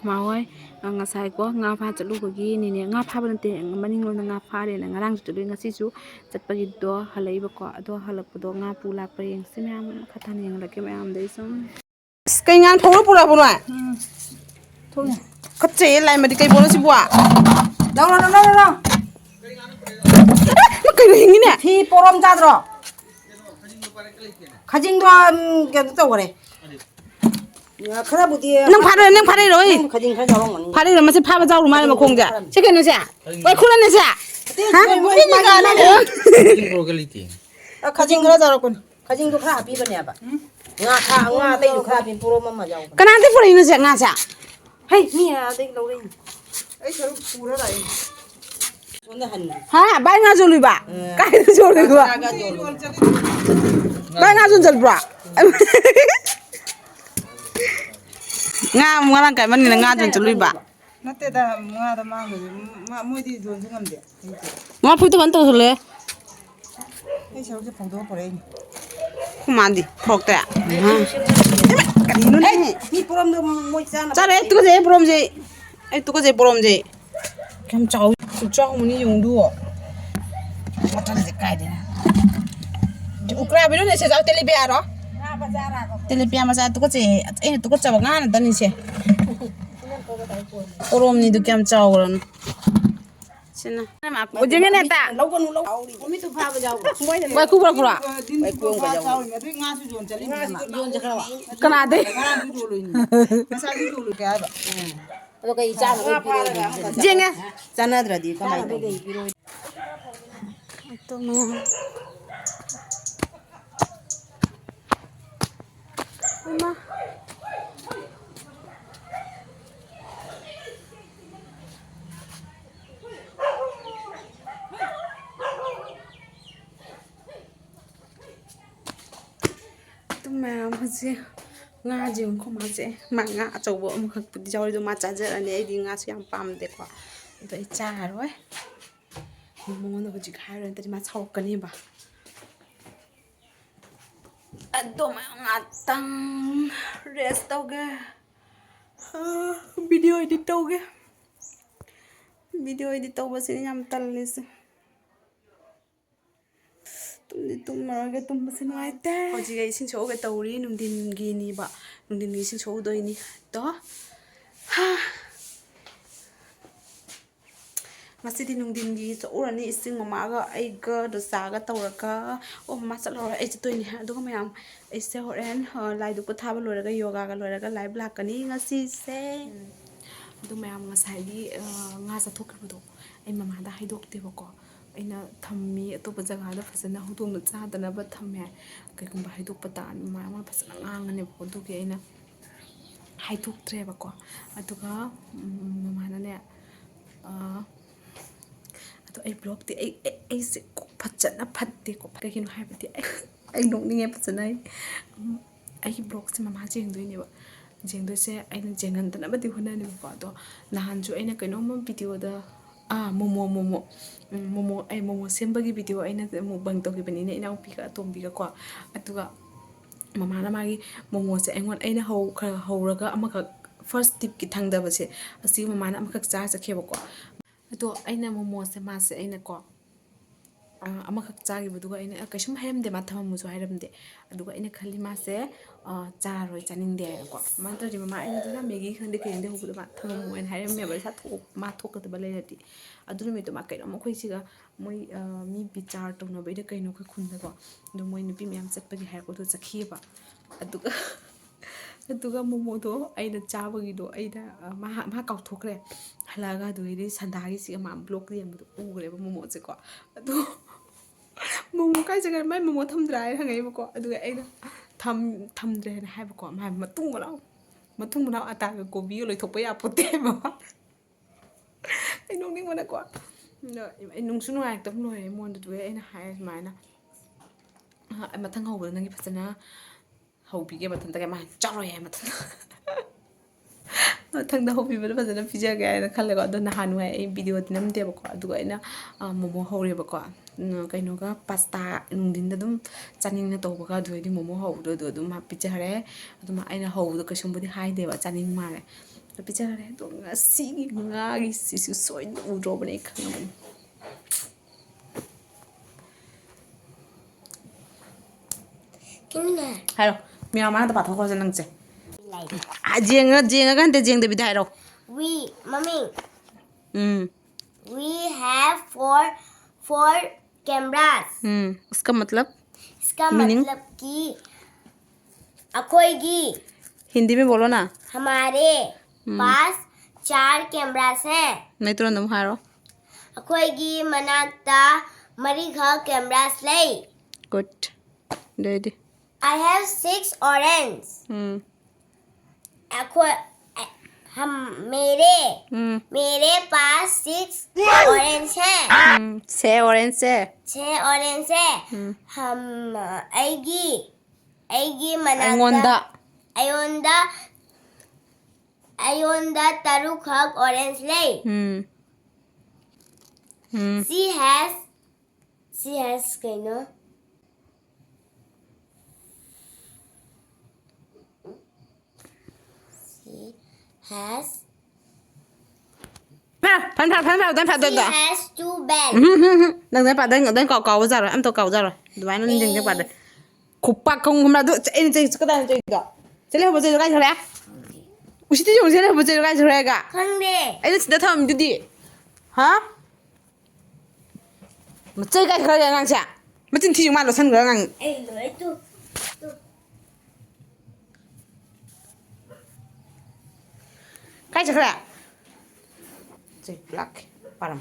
Mawai ngasai ko nga pha chalu bagi ni ne nga pha ban te maning lo nga pha re na ngarang chu lu ngasi chu chat pagi do halai ba ko do halak do nga pu lak pa yeng sim yam khathan yeng la ke mayam dei sum kai ngang thong lo pura pura thong khatche lai ma di kai bono si bua đâu đâu đâu đâu đâu ma kai ro hingi ne thì Prom ra rồi khajing do cái tàu rồi khara budi nang pha re roi khajing khara jaw ngani pha re ma se pha ba jaw ru ma ma khong ja se ke no sa wai khuna ne sa ha ni ni ga na pro cái gì khajing khara jaw kon khajing do khara api bane ba nga kha nga tai do khara pin Prom ma jaw kana te pura ino sa nga sa hey mi à đây lâu đây ấy sao pura lại ha bai nga zo lu ba kai zo lu ba bai nga zo jal bra nga ngarang kai man ni nga jon chalui ba nate da nga da mang ma moi di jon ngam de ma phu to kan to le ấy sao cái phòng đó pore man di phok ta kadi nu hey mi Prom do moi sa na cha re tu ko je prom je ai tu ko je prom je kam chau tu chau mu ni yung du ma ta je kai de ukra bi no ne se ja tele be aro telepia masa tu ko je tu ko cha ba nga na dan ni se prom ni du kam chau ron sina ma ko je ne ta lâu con lâu mi tu pha ba jaw moi ne wai ku ba kura wai ku ba jaw nga su jon chali ma jon ja khawa kana de kana du do lo ni sa du do lo ka ba Rồi cái cha nó bị rồi. jenga cha na dra di ka mai to ma ma mẹ gì nga gì không mà dễ mà nga châu bộ mà khắc đi chơi rồi mà trả dễ là này đi nga xem pam để qua vậy cha rồi muốn nó chỉ khai rồi tại mà sau cái này bà anh tôi mà nga tăng rest đâu kìa video edit đâu kìa video edit đâu bác sĩ nhắm tay lên tum marang cái tum basi ngai te hoji ga isin cho ga tawri nung din gi ni ba nung din gi sin cho doi ni to ha masi di nung din gi cho ura ni isin mama ga ai ga do sa ga tawra ka o mama sa lo ai chitoi ni do ga mayam ai se horen lai du ko tha ba lo ga yoga ga lo ga live black ka ni nga si se do mayam nga sai di nga sa thok ka do ai mama da hai dok te ba ko aina thammi to ba jaga da phasana hudong cha dana ba thamme kai kum ba haiduk pata ma ma phasana ngangane bo du ke aina haiduk tre ba ko atuga mama na ne atu ai blog ti ai se ko phachana phatte ko ka kin hai pati ai nok ni nge phachana ai blog se mama jeng doi ne ba jeng doi se aina jengan dana ba ti huna ne ba to nahan ju aina kaino ma video da momo ai momo sembagi video aina mo bang to ki bani ne ina pi ka tom bi ka kwa atuga mama na magi momo se engon aina ho khara horaga amaka first tip ki thangda ba se asi mama na amaka cha cha kheba ko ato aina momo se ma se aina ko amakak cha gi buduga aina kaishum hem de ma thama mu so hairam de aduga aina khali ma se cha roi chaning de ko man to mama aina to na megi khande ke de hu ba thama mu en hairam me ba sa tho ma tho ka ba le ti adu me to ma kai no khoi siga moi mi bichar to na bai de kai no khoi khun da ko do moi ni pi me am chat pa gi hai ko to chakhi ba aduga momo do aina cha ba gi do aina ma kau thokre halaga do ri sanda gi si ma block ri am do u gre ba momo che ko adu momo kai jaga mai momo tham drai hangai ba ko adu aina tham drai na hai ba ko ma matung ba ata ga ko bi loi thok pa ya pote ma ai nong ning mana ko no ai nung sunu ai tam loi mon du aina hai mai na ai ma thang ho ba nang gi phasana hau bi ge ma than ta ga ma cha roi ai ma than ꯃꯊꯪꯗ ꯍꯧꯕꯤꯕꯗ ꯐꯖꯅ ꯄꯤꯖꯒꯦ ꯍꯥꯏꯅ ꯈꯜꯂꯦꯀꯣ ꯑꯗꯣ ꯅꯍꯥꯟꯋꯥꯏ ꯑꯩ ꯚꯤꯗꯤꯑꯣꯗꯤ ꯅꯝꯗꯦꯕꯀꯣ ꯑꯗꯨꯒ ꯑꯩꯅ ꯃꯣꯃꯣ ꯍꯧꯔꯦꯕꯀꯣ ꯀꯩꯅꯣꯒ ꯄꯥꯁꯇꯥ ꯅꯨꯡꯊꯤꯟꯗ ꯑꯗꯨꯝ ꯆꯥꯅꯤꯡꯅ ꯇꯧꯕꯒ ꯑꯗꯨꯗꯩꯗꯤ ꯃꯣꯃꯣ ꯍꯧꯕꯗꯣ ꯑꯗꯨ ꯑꯗꯨꯝ ꯄꯤꯖꯔꯦ ꯑꯗꯨꯝ ꯑꯩꯅ ꯍꯧꯕꯗꯣ ꯀꯩꯁꯨꯝꯕꯨꯗꯤ ꯍꯥꯏꯗꯦꯕ ꯆꯥꯅꯤꯡ ꯃꯥꯜꯂꯦ ꯄꯤꯖꯔꯦ ꯑꯗꯣ ꯉꯁꯤꯒꯤ ꯉꯥꯒꯤꯁꯤꯁꯨ ꯁꯣꯏꯗꯅ ꯎꯗ꯭ꯔꯣꯕꯅꯦ ꯑꯩ ꯈꯪꯉꯕꯅꯤ ꯍꯥꯏꯔꯣ ꯃꯌꯥꯝ ꯃꯥꯡꯗ ꯄꯥꯊꯣꯛꯈ꯭ꯔꯣꯁꯦ ꯅꯪꯁꯦ ꯖꯦꯡꯉꯒ ꯍꯟꯇ ꯖꯦꯡꯗꯕꯤꯗ ꯍꯥꯏꯔꯣ Mommy, um we have four cameras. उसका मतलब इसका मीनिंग मतलब कि अखोईगी हिंदी में बोलो ना हमारे पास 4 कैमरास हैं. नहीं तो तुम हारो अखोईगी मनाकता मरीघा कैमरास लई. Good ready I have 6 orange. अखो हम मेरे पास 6 ऑरेंज हैं. 6 ऑरेंज से 6 ऑरेंज है. हम ऐगी अयोंदा अयोंदा तरुक हक ऑरेंज ले. She has कहीं has Phan she da. has 2 bells. Nang pa dan kau zaro am to kau zaro. Duai no ning pa da. Kupak kong humra do en chei ka dan chei do. Chele ho chei ga chore. Usi ti jong chele ho chei ga chore ga. खंडे Ai da tham du di. Ha? Ma chei ga chore ngang cha. Ma tin ti jong ma lo san ga ngang. ऐ लोए तू Kai chore. Chei black. Param.